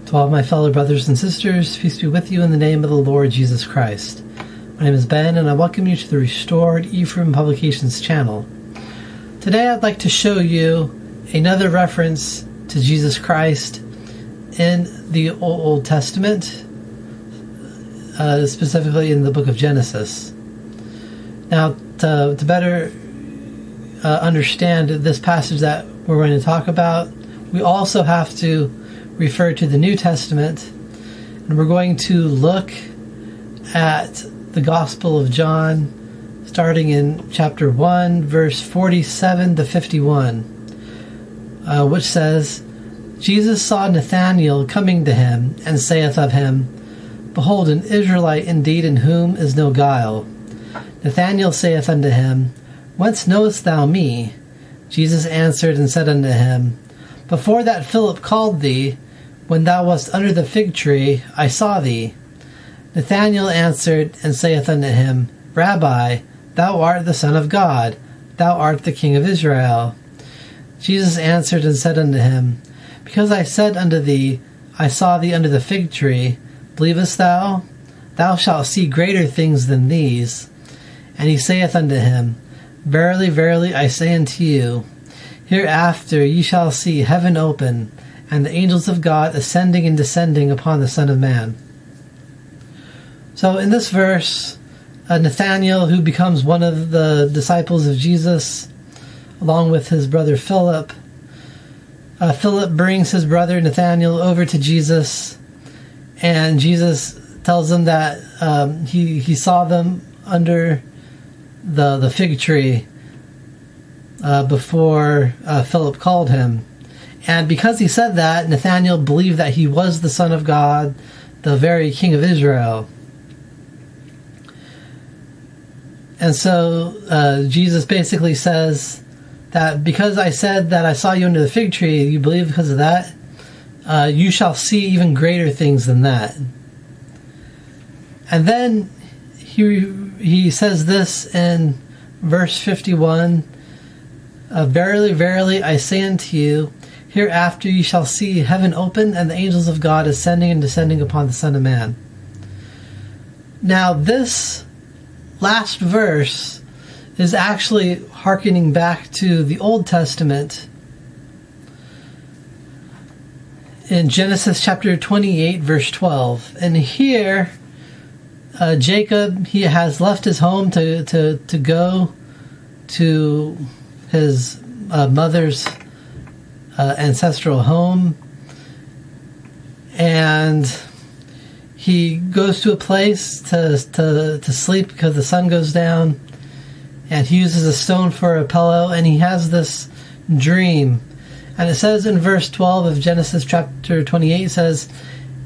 To all my fellow brothers and sisters, peace be with you in the name of the Lord Jesus Christ. My name is Ben, and I welcome you to the Restored Ephraim Publications channel. Today I'd like to show you another reference to Jesus Christ in the Old Testament, specifically in the Book of Genesis. Now, to better understand this passage that we're going to talk about, we also have to refer to the New Testament, and we're going to look at the Gospel of John, starting in chapter 1, verse 47 to 51, which says, Jesus saw Nathanael coming to him, and saith of him, Behold, an Israelite indeed, in whom is no guile. Nathanael saith unto him, Whence knowest thou me? Jesus answered and said unto him, Before that Philip called thee, when thou wast under the fig tree, I saw thee. Nathanael answered and saith unto him, Rabbi, thou art the Son of God, thou art the King of Israel. Jesus answered and said unto him, Because I said unto thee, I saw thee under the fig tree, believest thou? Thou shalt see greater things than these. And he saith unto him, Verily, verily, I say unto you, hereafter ye shall see heaven open, and the angels of God ascending and descending upon the Son of Man. So in this verse, Nathanael, who becomes one of the disciples of Jesus, along with his brother Philip, Philip brings his brother Nathanael over to Jesus, and Jesus tells him that he saw them under the fig tree before Philip called him. And because he said that, Nathanael believed that he was the Son of God, the very King of Israel. And so Jesus basically says that because I said that I saw you under the fig tree, you believe because of that, you shall see even greater things than that. And then he says this in verse 51, Verily, verily, I say unto you, hereafter ye shall see heaven open, and the angels of God ascending and descending upon the Son of Man. Now, this last verse is actually hearkening back to the Old Testament in Genesis chapter 28, verse 12. And here, Jacob, he has left his home to go to his mother's ancestral home, and he goes to a place to sleep because the sun goes down, and he uses a stone for a pillow, and he has this dream. And it says in verse 12 of Genesis chapter 28, it says,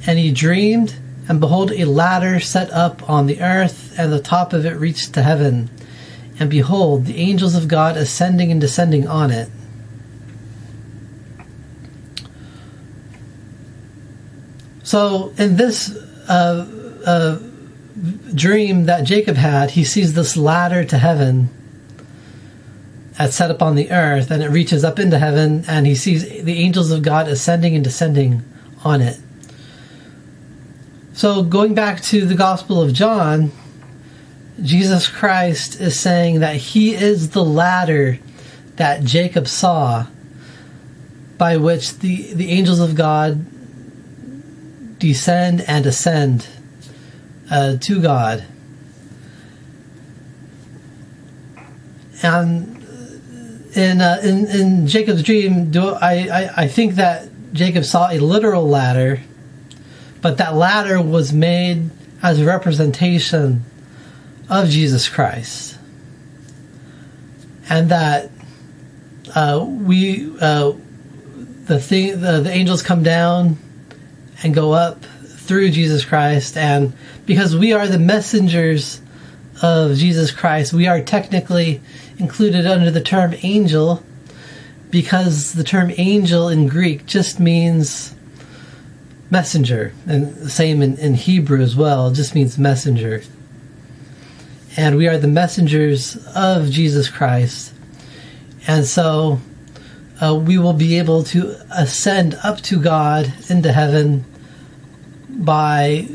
And he dreamed, and behold, a ladder set up on the earth, and the top of it reached to heaven. And behold, the angels of God ascending and descending on it. So in this dream that Jacob had, he sees this ladder to heaven that's set up on the earth, and it reaches up into heaven, and he sees the angels of God ascending and descending on it. So going back to the Gospel of John, Jesus Christ is saying that he is the ladder that Jacob saw, by which the angels of God descend and ascend to God. And in Jacob's dream, I think that Jacob saw a literal ladder, but that ladder was made as a representation of Jesus Christ, and that the angels come down and go up through Jesus Christ, and because we are the messengers of Jesus Christ, we are technically included under the term angel, because the term angel in Greek just means messenger, and the same in Hebrew as well, it just means messenger. And we are the messengers of Jesus Christ, and so we will be able to ascend up to God into heaven by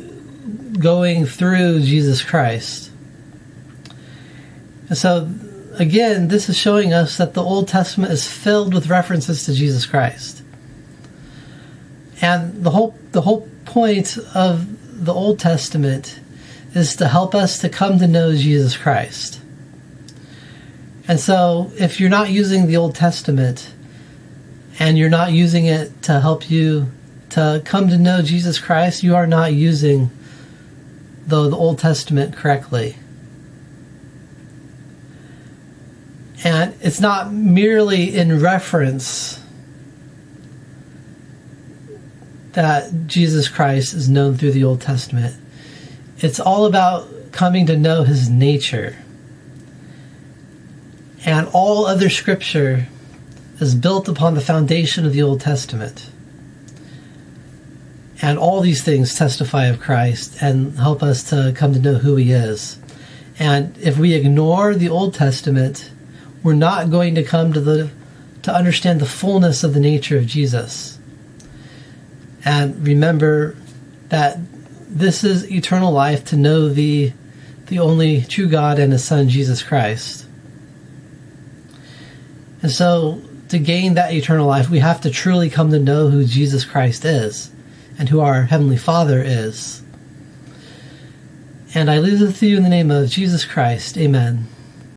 going through Jesus Christ. And so, again, this is showing us that the Old Testament is filled with references to Jesus Christ. And the whole point of the Old Testament is to help us to come to know Jesus Christ. And so, if you're not using the Old Testament, and you're not using it to help you to come to know Jesus Christ, you are not using the Old Testament correctly. And it's not merely in reference that Jesus Christ is known through the Old Testament. It's all about coming to know his nature. And all other scripture is built upon the foundation of the Old Testament. And all these things testify of Christ and help us to come to know who he is. And if we ignore the Old Testament, we're not going to come to understand the fullness of the nature of Jesus. And remember that this is eternal life, to know the only true God and his Son, Jesus Christ. And so, to gain that eternal life, we have to truly come to know who Jesus Christ is and who our Heavenly Father is. And I leave it with you in the name of Jesus Christ. Amen.